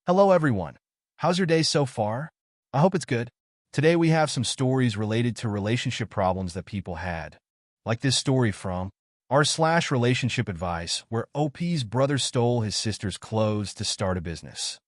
Hello everyone. How's your day so far? I hope it's good. Today we have some stories related to relationship problems that people had. Like this story from r/relationship advice where OP's brother stole his sister's clothes to start a business.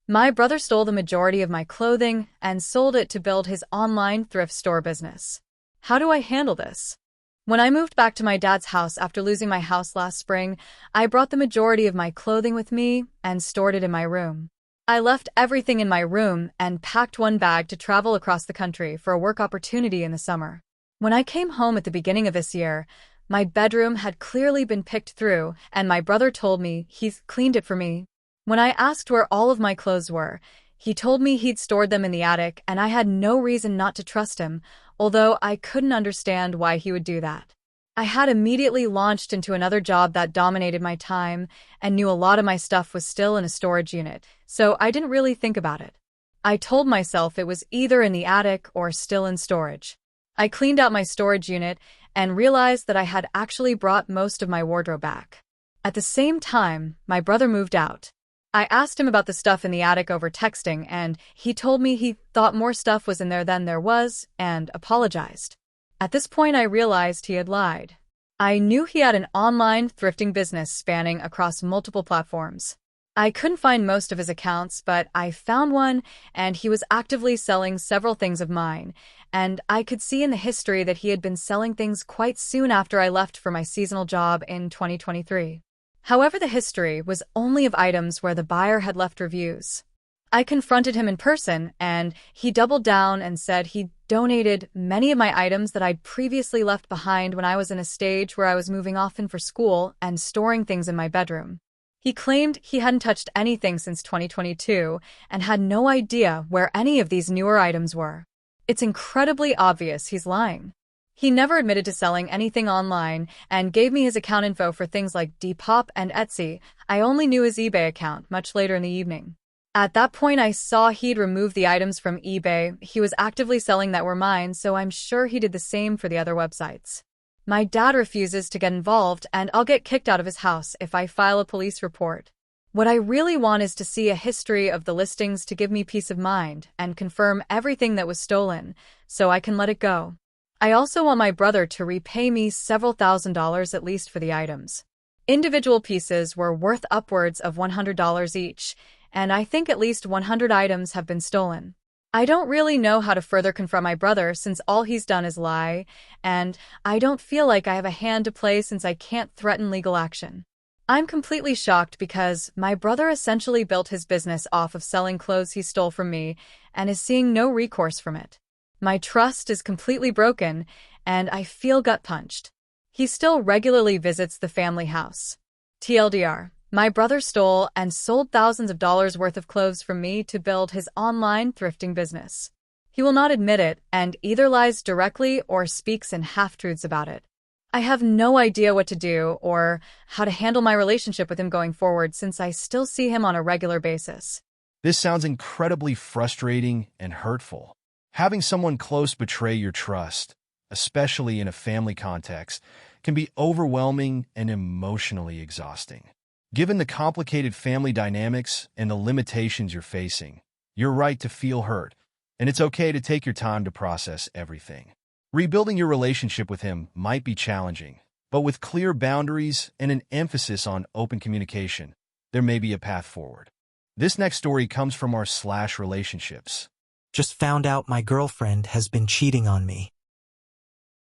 My brother stole the majority of my clothing and sold it to build his online thrift store business. How do I handle this? When I moved back to my dad's house after losing my house last spring, I brought the majority of my clothing with me and stored it in my room. I left everything in my room and packed one bag to travel across the country for a work opportunity in the summer. When I came home at the beginning of this year, my bedroom had clearly been picked through, and my brother told me he'd cleaned it for me. When I asked where all of my clothes were, he told me he'd stored them in the attic, and I had no reason not to trust him, although I couldn't understand why he would do that. I had immediately launched into another job that dominated my time and knew a lot of my stuff was still in a storage unit, so I didn't really think about it. I told myself it was either in the attic or still in storage. I cleaned out my storage unit and realized that I had actually brought most of my wardrobe back. At the same time, my brother moved out. I asked him about the stuff in the attic over texting, and he told me he thought more stuff was in there than there was, and apologized. At this point, I realized he had lied. I knew he had an online thrifting business spanning across multiple platforms. I couldn't find most of his accounts, but I found one, and he was actively selling several things of mine, and I could see in the history that he had been selling things quite soon after I left for my seasonal job in 2023. However, the history was only of items where the buyer had left reviews. I confronted him in person, and he doubled down and said he'd donated many of my items that I'd previously left behind when I was in a stage where I was moving often for school and storing things in my bedroom. He claimed he hadn't touched anything since 2022 and had no idea where any of these newer items were. It's incredibly obvious he's lying. He never admitted to selling anything online and gave me his account info for things like Depop and Etsy. I only knew his eBay account much later in the evening. At that point, I saw he'd removed the items from eBay he was actively selling that were mine, so I'm sure he did the same for the other websites. My dad refuses to get involved, and I'll get kicked out of his house if I file a police report. What I really want is to see a history of the listings to give me peace of mind and confirm everything that was stolen, so I can let it go. I also want my brother to repay me several $1,000s at least for the items. Individual pieces were worth upwards of $100 each, and I think at least 100 items have been stolen. I don't really know how to further confront my brother since all he's done is lie, and I don't feel like I have a hand to play since I can't threaten legal action. I'm completely shocked because my brother essentially built his business off of selling clothes he stole from me and is seeing no recourse from it. My trust is completely broken, and I feel gut-punched. He still regularly visits the family house. TLDR. My brother stole and sold thousands of dollars worth of clothes from me to build his online thrifting business. He will not admit it and either lies directly or speaks in half-truths about it. I have no idea what to do or how to handle my relationship with him going forward since I still see him on a regular basis. This sounds incredibly frustrating and hurtful. Having someone close betray your trust, especially in a family context, can be overwhelming and emotionally exhausting. Given the complicated family dynamics and the limitations you're facing, you're right to feel hurt, and it's okay to take your time to process everything. Rebuilding your relationship with him might be challenging, but with clear boundaries and an emphasis on open communication, there may be a path forward. This next story comes from r/relationships. Just found out my girlfriend has been cheating on me.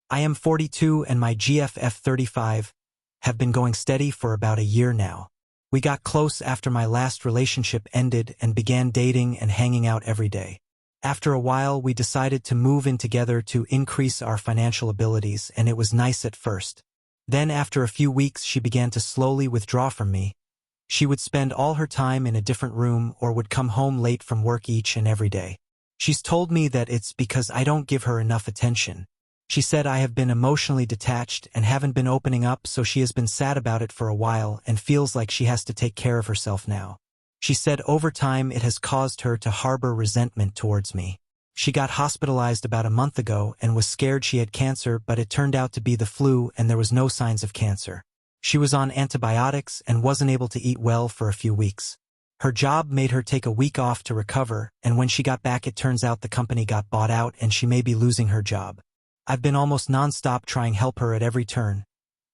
I am 42 and my GFF 35 have been going steady for about a year now. We got close after my last relationship ended and began dating and hanging out every day. After a while, we decided to move in together to increase our financial abilities, and it was nice at first. Then after a few weeks, she began to slowly withdraw from me. She would spend all her time in a different room or would come home late from work each and every day. She's told me that it's because I don't give her enough attention. She said I have been emotionally detached and haven't been opening up, so she has been sad about it for a while and feels like she has to take care of herself now. She said over time it has caused her to harbor resentment towards me. She got hospitalized about a month ago and was scared she had cancer, but it turned out to be the flu and there was no signs of cancer. She was on antibiotics and wasn't able to eat well for a few weeks. Her job made her take a week off to recover, and when she got back it turns out the company got bought out and she may be losing her job. I've been almost non-stop trying help her at every turn,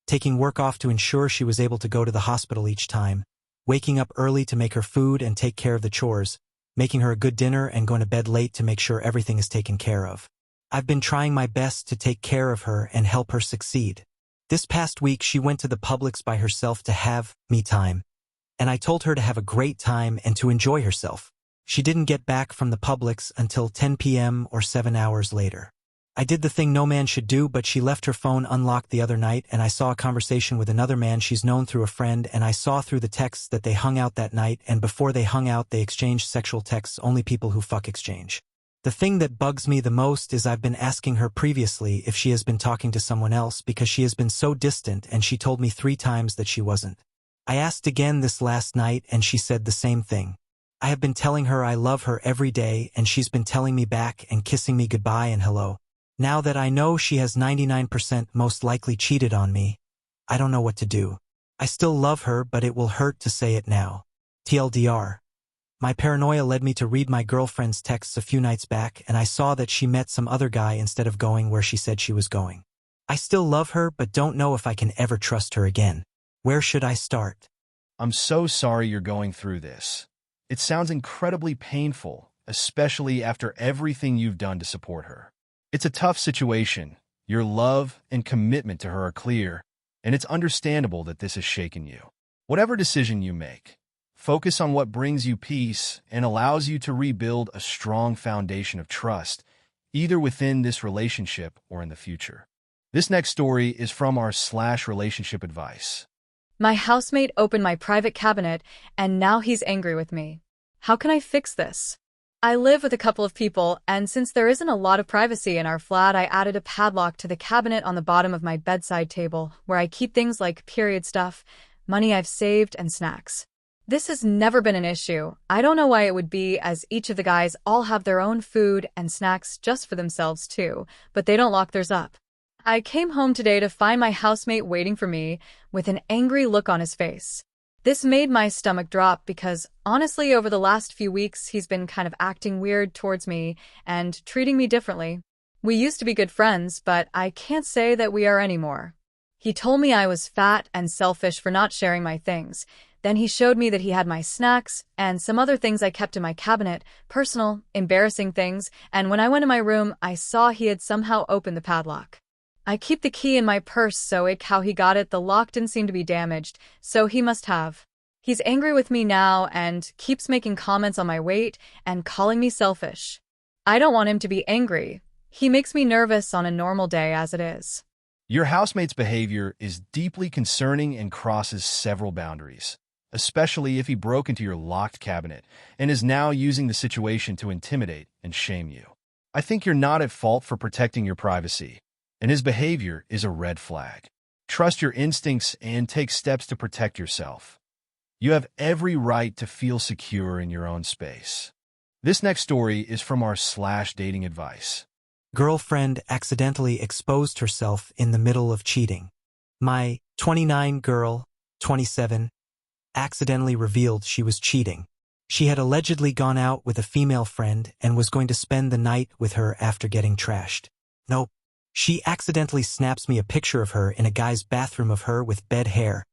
taking work off to ensure she was able to go to the hospital each time, waking up early to make her food and take care of the chores, making her a good dinner and going to bed late to make sure everything is taken care of. I've been trying my best to take care of her and help her succeed. This past week she went to the Publix by herself to have me time, and I told her to have a great time and to enjoy herself. She didn't get back from the Publix until 10 p.m. or 7 hours later. I did the thing no man should do, but she left her phone unlocked the other night and I saw a conversation with another man she's known through a friend, and I saw through the texts that they hung out that night, and before they hung out they exchanged sexual texts only people who fuck exchange. The thing that bugs me the most is I've been asking her previously if she has been talking to someone else because she has been so distant, and she told me 3 times that she wasn't. I asked again this last night and she said the same thing. I have been telling her I love her every day and she's been telling me back and kissing me goodbye and hello. Now that I know she has 99% most likely cheated on me, I don't know what to do. I still love her, but it will hurt to say it now. TLDR. My paranoia led me to read my girlfriend's texts a few nights back, and I saw that she met some other guy instead of going where she said she was going. I still love her, but don't know if I can ever trust her again. Where should I start? I'm so sorry you're going through this. It sounds incredibly painful, especially after everything you've done to support her. It's a tough situation. Your love and commitment to her are clear, and it's understandable that this has shaken you. Whatever decision you make, focus on what brings you peace and allows you to rebuild a strong foundation of trust, either within this relationship or in the future. This next story is from our /relationship advice. My housemate opened my private cabinet, and now he's angry with me. How can I fix this? I live with a couple of people, and since there isn't a lot of privacy in our flat, I added a padlock to the cabinet on the bottom of my bedside table, where I keep things like period stuff, money I've saved, and snacks. This has never been an issue. I don't know why it would be, as each of the guys all have their own food and snacks just for themselves too, but they don't lock theirs up. I came home today to find my housemate waiting for me with an angry look on his face. This made my stomach drop because, honestly, over the last few weeks, he's been kind of acting weird towards me and treating me differently. We used to be good friends, but I can't say that we are anymore. He told me I was fat and selfish for not sharing my things. Then he showed me that he had my snacks and some other things I kept in my cabinet, personal, embarrassing things, and when I went in my room, I saw he had somehow opened the padlock. I keep the key in my purse, so how he got it, the lock didn't seem to be damaged, so he must have. He's angry with me now and keeps making comments on my weight and calling me selfish. I don't want him to be angry. He makes me nervous on a normal day as it is. Your housemate's behavior is deeply concerning and crosses several boundaries, especially if he broke into your locked cabinet and is now using the situation to intimidate and shame you. I think you're not at fault for protecting your privacy, and his behavior is a red flag. Trust your instincts and take steps to protect yourself. You have every right to feel secure in your own space. This next story is from our /dating advice. Girlfriend accidentally exposed herself in the middle of cheating. My 29 girl, 27, accidentally revealed she was cheating. She had allegedly gone out with a female friend and was going to spend the night with her after getting trashed. Nope. She accidentally snaps me a picture of her in a guy's bathroom of her with bed hair,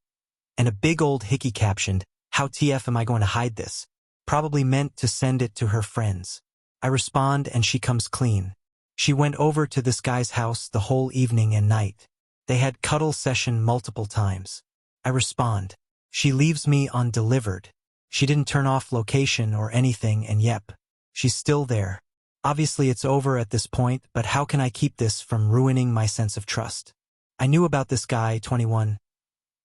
and a big old hickey captioned, "How TF am I going to hide this?" Probably meant to send it to her friends. I respond and she comes clean. She went over to this guy's house the whole evening and night. They had cuddle session multiple times. I respond. She leaves me on delivered. She didn't turn off location or anything, and yep, she's still there. Obviously it's over at this point, but how can I keep this from ruining my sense of trust? I knew about this guy, 21,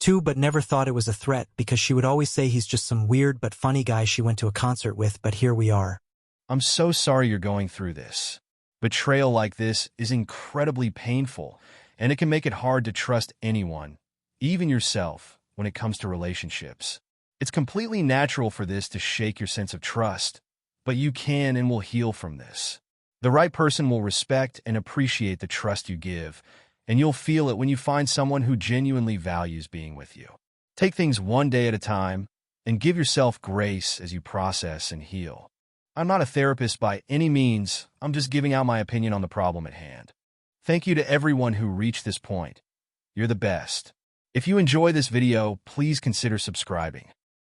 too, but never thought it was a threat because she would always say he's just some weird but funny guy she went to a concert with, but here we are. I'm so sorry you're going through this. Betrayal like this is incredibly painful, and it can make it hard to trust anyone, even yourself, when it comes to relationships. It's completely natural for this to shake your sense of trust, but you can and will heal from this. The right person will respect and appreciate the trust you give, and you'll feel it when you find someone who genuinely values being with you. Take things one day at a time, and give yourself grace as you process and heal. I'm not a therapist by any means. I'm just giving out my opinion on the problem at hand. Thank you to everyone who reached this point. You're the best. If you enjoy this video, please consider subscribing.